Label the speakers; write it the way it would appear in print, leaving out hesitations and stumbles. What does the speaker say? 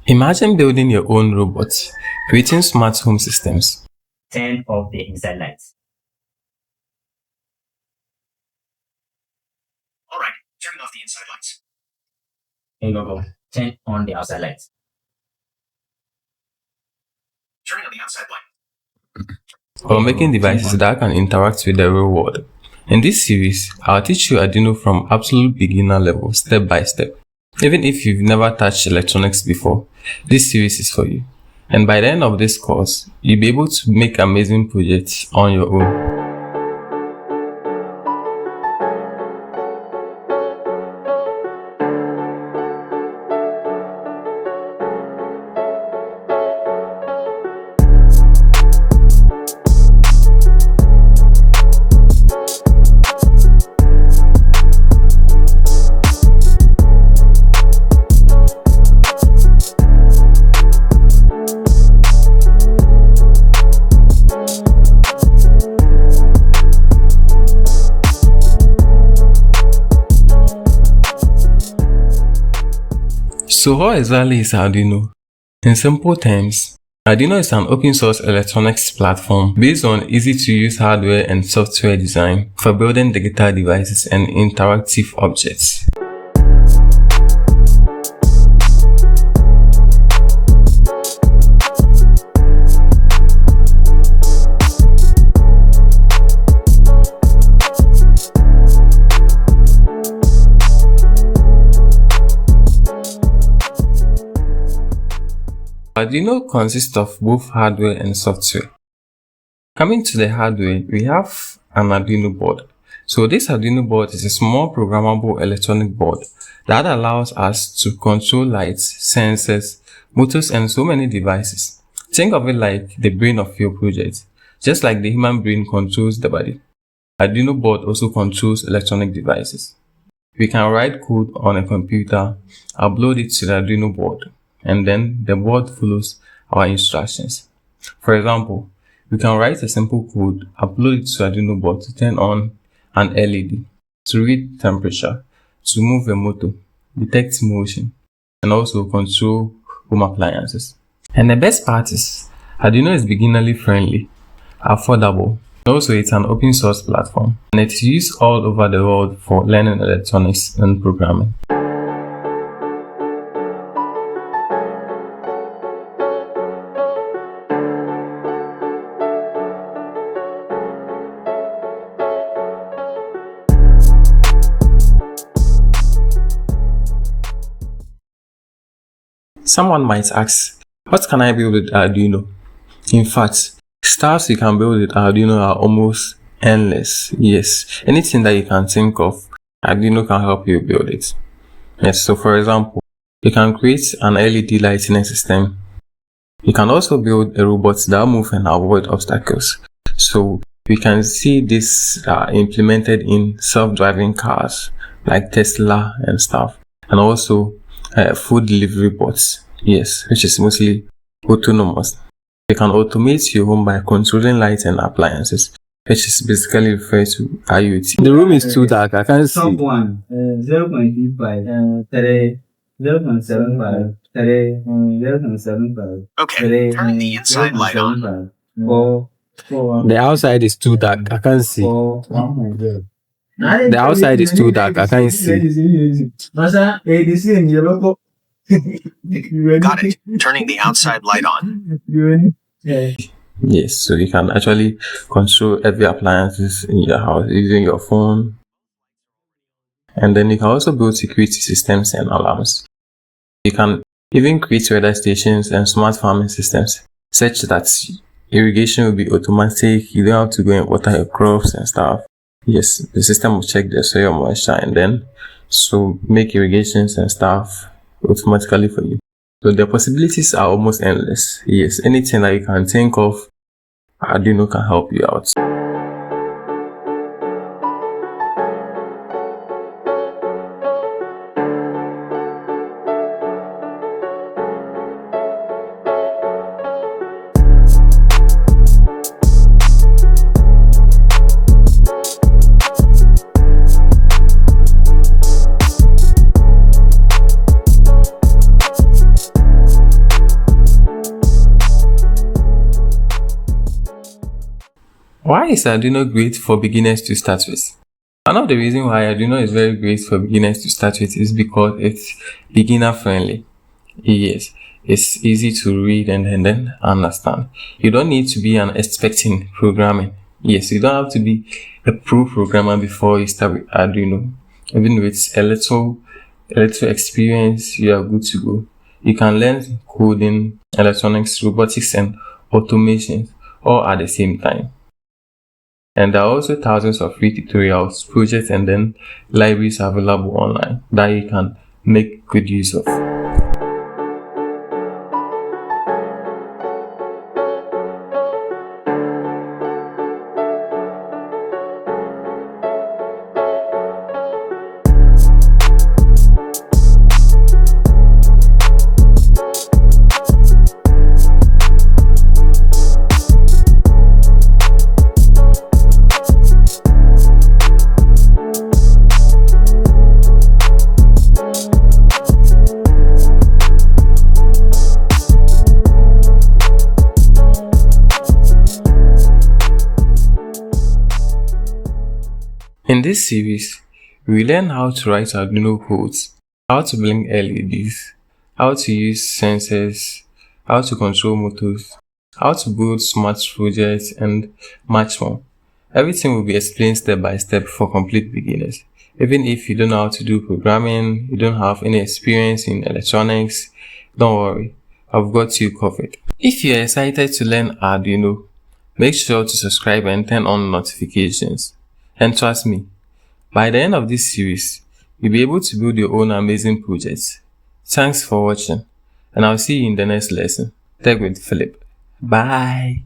Speaker 1: Imagine building your own robots, creating smart home systems.
Speaker 2: Turn off the inside lights.
Speaker 3: Alright, turning off the inside lights.
Speaker 2: Hey Google, turn on the outside lights.
Speaker 3: Turning on the outside light.
Speaker 1: Or making devices that can interact with the real world. In this series, I'll teach you Arduino from absolute beginner level, step by step. Even if you've never touched electronics before, this series is for you. And by the end of this course, you'll be able to make amazing projects on your own. So how exactly is Arduino? In simple terms, Arduino is an open source electronics platform based on easy to use hardware and software design for building digital devices and interactive objects. Arduino consists of both hardware and software. Coming to the hardware, we have an Arduino board. So this Arduino board is a small programmable electronic board that allows us to control lights, sensors, motors, and so many devices. Think of it like the brain of your project. Just like the human brain controls the body, Arduino board also controls electronic devices. We can write code on a computer, upload it to the Arduino board, and then the board follows our instructions. For example, we can write a simple code, upload it to Arduino board to turn on an LED, to read temperature, to move a motor, detect motion, and also control home appliances. And the best part is, Arduino is beginnerly friendly, affordable, and also it's an open source platform, and it's used all over the world for learning electronics and programming. Someone might ask, what can I build with Arduino? In fact, stuff you can build with Arduino are almost endless. Yes, anything that you can think of, Arduino can help you build it. Yes, so for example, you can create an LED lighting system. You can also build a robot that move and avoid obstacles. So we can see this implemented in self-driving cars like Tesla and stuff, and also food delivery bots, yes, which is mostly autonomous. You can automate your home by controlling lights and appliances, which is basically referred to IoT. The room is too dark, I can't see.
Speaker 4: 0.35, 0.75, 0.75.
Speaker 3: Okay, turning the inside light on.
Speaker 1: The outside is too dark, I can't see. The outside is too dark, I can't see.
Speaker 3: Got it, turning the outside light on.
Speaker 1: Yes, so you can actually control every appliances in your house using your phone. And then you can also build security systems and alarms. You can even create weather stations and smart farming systems such that irrigation will be automatic. You don't have to go and water your crops and stuff. Yes, the system will check the soil moisture and then so make irrigations and stuff automatically for you. So the possibilities are almost endless. Yes, anything that you can think of, Arduino can help you out. Why is Arduino great for beginners to start with? One of the reasons why Arduino is very great for beginners to start with is because it's beginner friendly. Yes, it's easy to read and then understand. You don't need to be an expert in programming. Yes, you don't have to be a pro programmer before you start with Arduino. Even with a little experience, you are good to go. You can learn coding, electronics, robotics, and automation all at the same time. And there are also thousands of free tutorials, projects, and then libraries available online that you can make good use of. In this series, we learn how to write Arduino codes, how to blink LEDs, how to use sensors, how to control motors, how to build smart projects, and much more. Everything will be explained step by step for complete beginners. Even if you don't know how to do programming, you don't have any experience in electronics, don't worry, I've got you covered. If you're excited to learn Arduino, make sure to subscribe and turn on notifications. And trust me, by the end of this series, you'll be able to build your own amazing projects. Thanks for watching, and I'll see you in the next lesson. Tech with Philip. Bye.